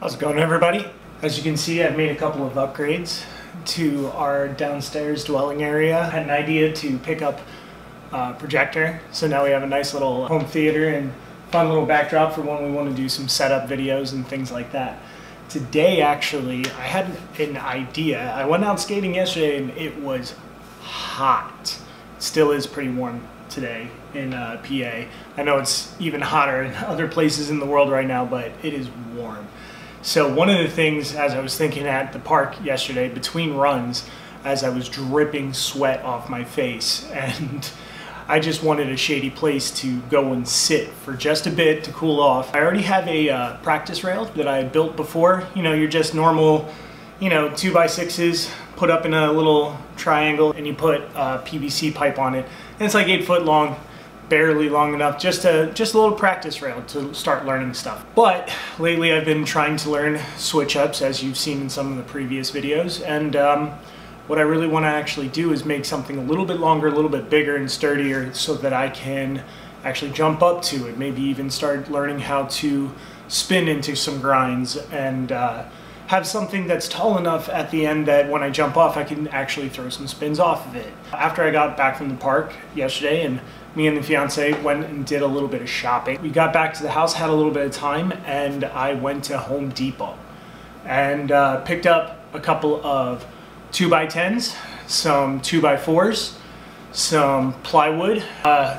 How's it going, everybody? As you can see, I've made a couple of upgrades to our downstairs dwelling area. I had an idea to pick up a projector, so now we have a nice little home theater and fun little backdrop for when we want to do some setup videos and things like that. Today, actually, I had an idea. I went out skating yesterday and it was hot. It still is pretty warm today in PA. I know it's even hotter in other places in the world right now, but it is warm. So one of the things, as I was thinking at the park yesterday between runs, as I was dripping sweat off my face, and I just wanted a shady place to go and sit for just a bit to cool off. I already have a practice rail that I had built before. You know, you're just normal, 2x6s put up in a little triangle, and you put a PVC pipe on it. And it's like 8 foot long, barely long enough, just a little practice rail to start learning stuff. But lately I've been trying to learn switch ups, as you've seen in some of the previous videos, and what I really want to actually do is make something a little bit longer, a little bit bigger and sturdier, so that I can actually jump up to it, maybe even start learning how to spin into some grinds, and have something that's tall enough at the end that when I jump off I can actually throw some spins off of it. After I got back from the park yesterday, and me and the fiance went and did a little bit of shopping, we got back to the house, had a little bit of time, and I went to Home Depot and picked up a couple of 2x10s, some 2x4s, some plywood,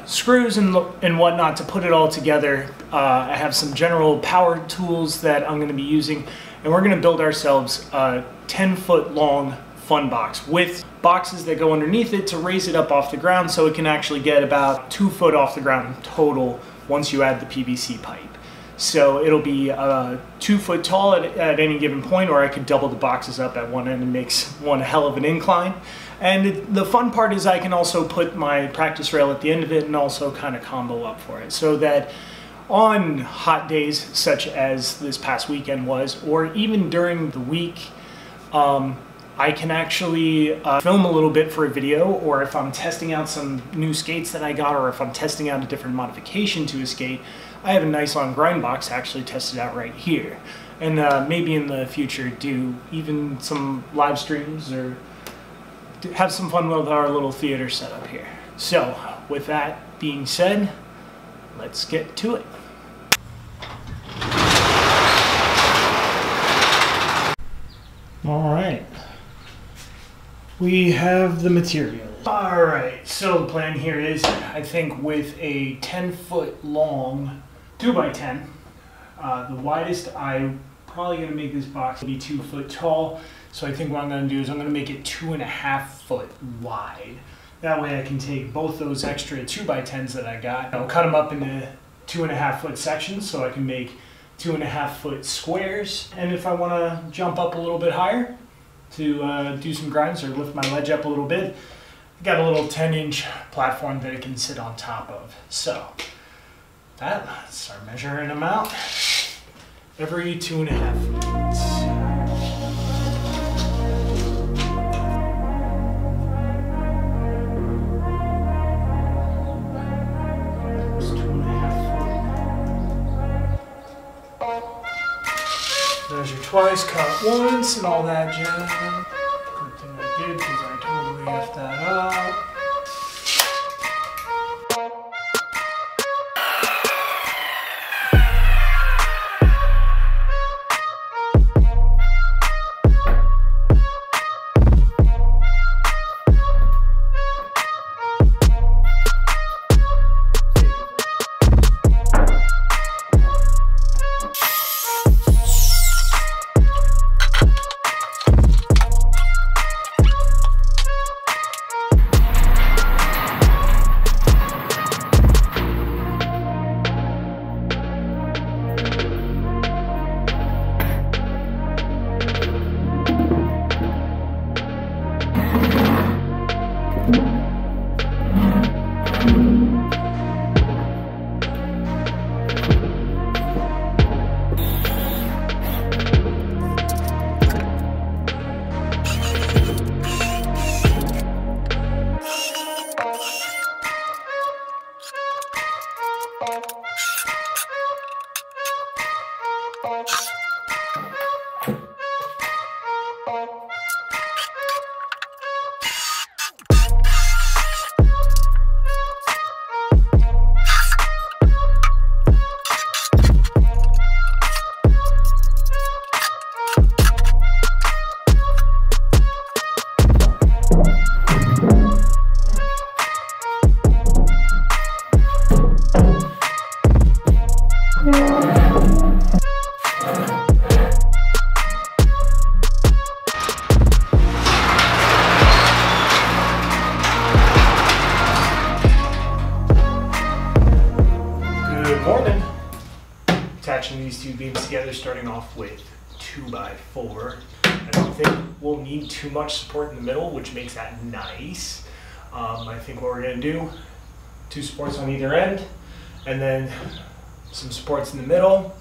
screws and whatnot to put it all together. I have some general power tools that I'm going to be using, and we're going to build ourselves a 10-foot long fun box with boxes that go underneath it to raise it up off the ground, so it can actually get about 2 foot off the ground total once you add the PVC pipe. So it'll be 2 foot tall at any given point, or I could double the boxes up at one end and makes one hell of an incline. And the fun part is I can also put my practice rail at the end of it and also kind of combo up for it, so that on hot days such as this past weekend was, or even during the week, I can actually film a little bit for a video, or if I'm testing out some new skates that I got, or if I'm testing out a different modification to a skate, I have a nice long grind box to actually test it out right here. And maybe in the future do even some live streams, or have some fun with our little theater setup here. So with that being said, let's get to it. All right. We have the materials. All right, so the plan here is, I think with a 10-foot long 2x10, the widest, I'm probably gonna make this box be 2 foot tall. So I think what I'm gonna do is I'm gonna make it 2.5 foot wide. That way I can take both those extra 2x10s that I got, I'll cut them up into 2.5 foot sections, so I can make 2.5 foot squares. And if I wanna jump up a little bit higher, to do some grinds or lift my ledge up a little bit, I got a little 10-inch platform that I can sit on top of. So let's start measuring them out. Every 2.5 feet. Measure twice, cut once, and all that jazz. Good thing I did, because I totally effed that up. Good morning. Attaching these two beams together, starting off with 2x4. I don't think we'll need too much support in the middle, which makes that nice. I think what we're gonna do, 2 supports on either end, and then some supports in the middle,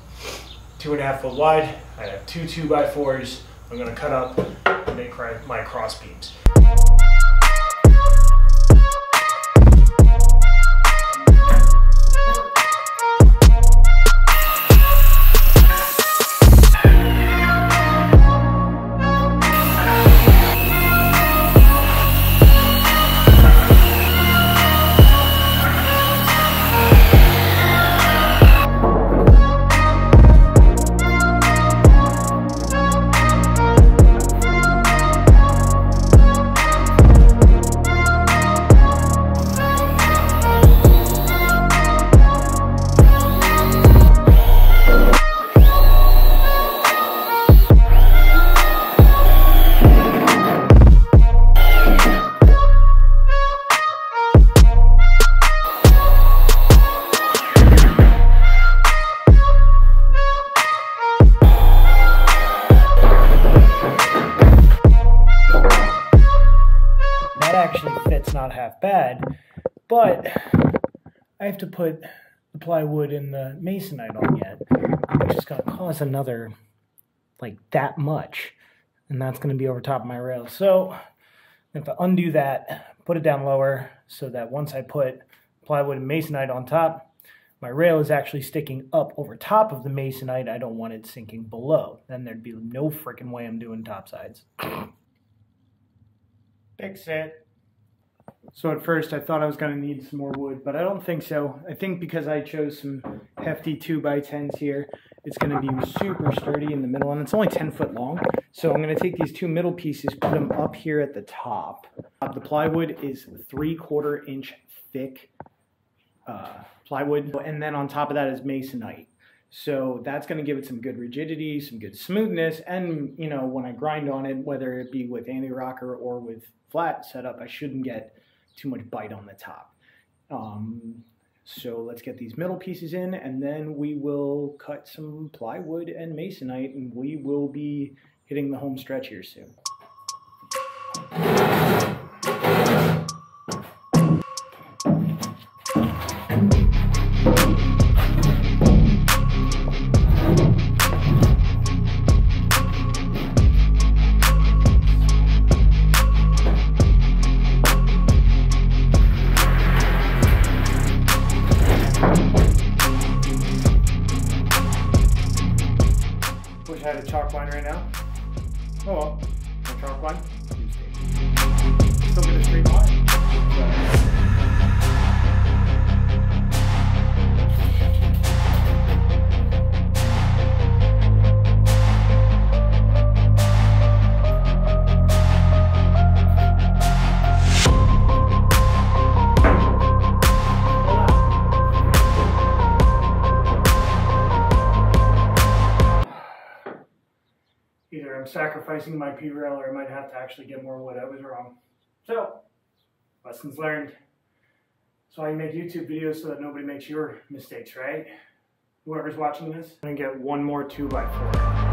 2.5 foot wide. I have 2 2x4s. I'm gonna cut up and make my cross beams. Actually fits not half bad, but I have to put the plywood and the masonite on yet, which is going to cause another, like, that much, and that's going to be over top of my rail. So I have to undo that, put it down lower, so that once I put plywood and masonite on top, my rail is actually sticking up over top of the masonite. I don't want it sinking below. Then there'd be no freaking way I'm doing top sides. Fix it. So at first I thought I was going to need some more wood, but I don't think so. I think because I chose some hefty 2x10s here, it's going to be super sturdy in the middle, and it's only 10 foot long. So I'm going to take these 2 middle pieces, put them up here at the top. The plywood is 3/4 inch thick plywood, and then on top of that is masonite. So that's going to give it some good rigidity, some good smoothness, and, you know, when I grind on it, whether it be with anti-rocker or with flat setup, I shouldn't get too much bite on the top. So let's get these middle pieces in, and then we will cut some plywood and masonite, and we will be hitting the home stretch here soon. Wish I had a chalk line right now. Oh well, no chalk line. Still get a straight line. Either I'm sacrificing my P-rail or I might have to actually get more wood. I was wrong. So, lessons learned. That's why you make YouTube videos, so that nobody makes your mistakes, right? Whoever's watching this, I'm gonna get one more 2x4.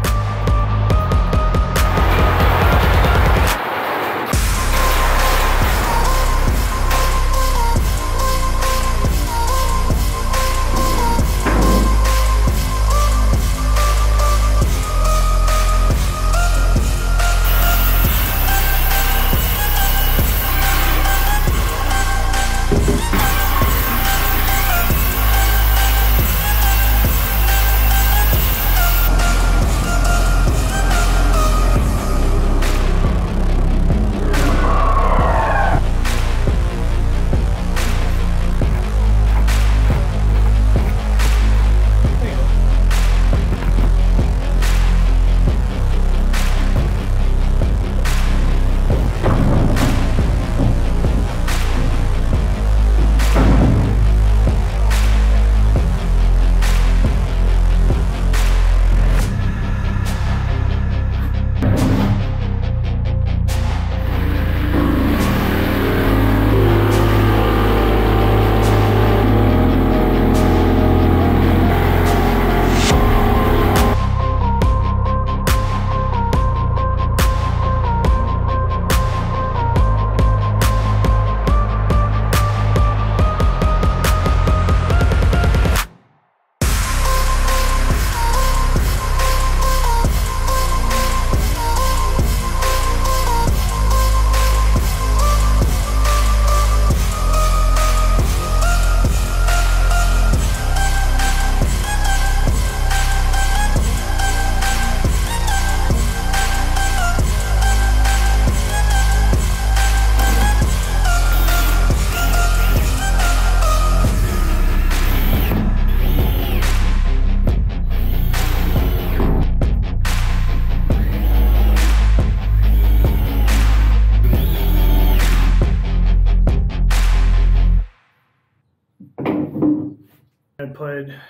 good.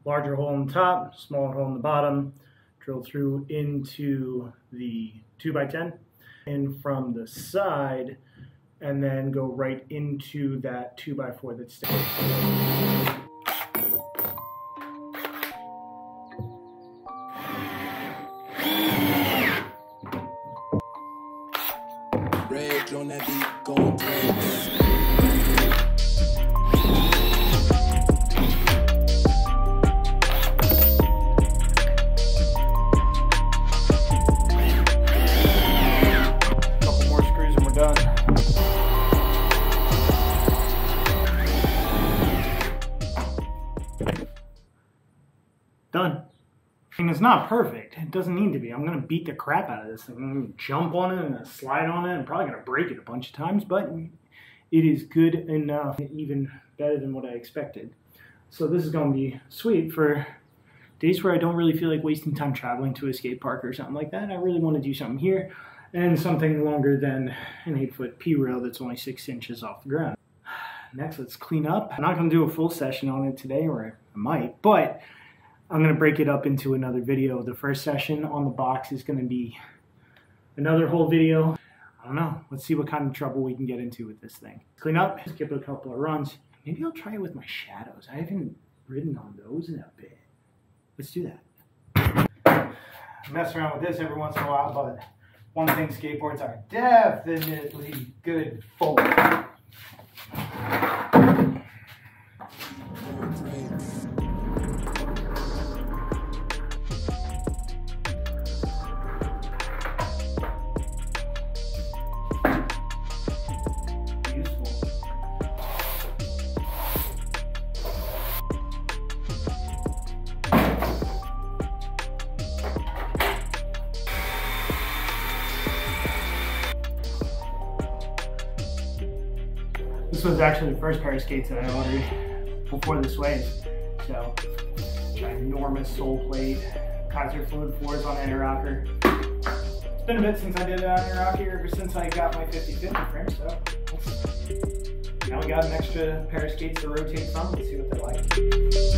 Larger hole on the top, smaller hole on the bottom, drill through into the 2x10 and from the side, and then go right into that 2x4 that's sticking. Rage on that beat, going crazy. Couple more screws and we're done. Done. And it's not perfect. It doesn't need to be. I'm going to beat the crap out of this thing. I'm going to jump on it and slide on it. I'm probably going to break it a bunch of times, but it is good enough, even better than what I expected. So this is going to be sweet for days where I don't really feel like wasting time traveling to a skate park or something like that. I really want to do something here and something longer than an 8-foot P-rail that's only 6 inches off the ground. Next, let's clean up. I'm not going to do a full session on it today, or I might, but I'm going to break it up into another video. The first session on the box is going to be another whole video. I don't know. Let's see what kind of trouble we can get into with this thing. Clean up, skip a couple of runs. Maybe I'll try it with my shadows. I haven't ridden on those in a bit. Let's do that. I mess around with this every once in a while, but one thing skateboards are definitely good for. This was actually the first pair of skates that I ordered before this wave. So, ginormous sole plate, Kaiser fluid floors on any rocker. It's been a bit since I did it on any rocker, ever since I got my 50/50 frame, so now we got an extra pair of skates to rotate from. Let's see what they're like.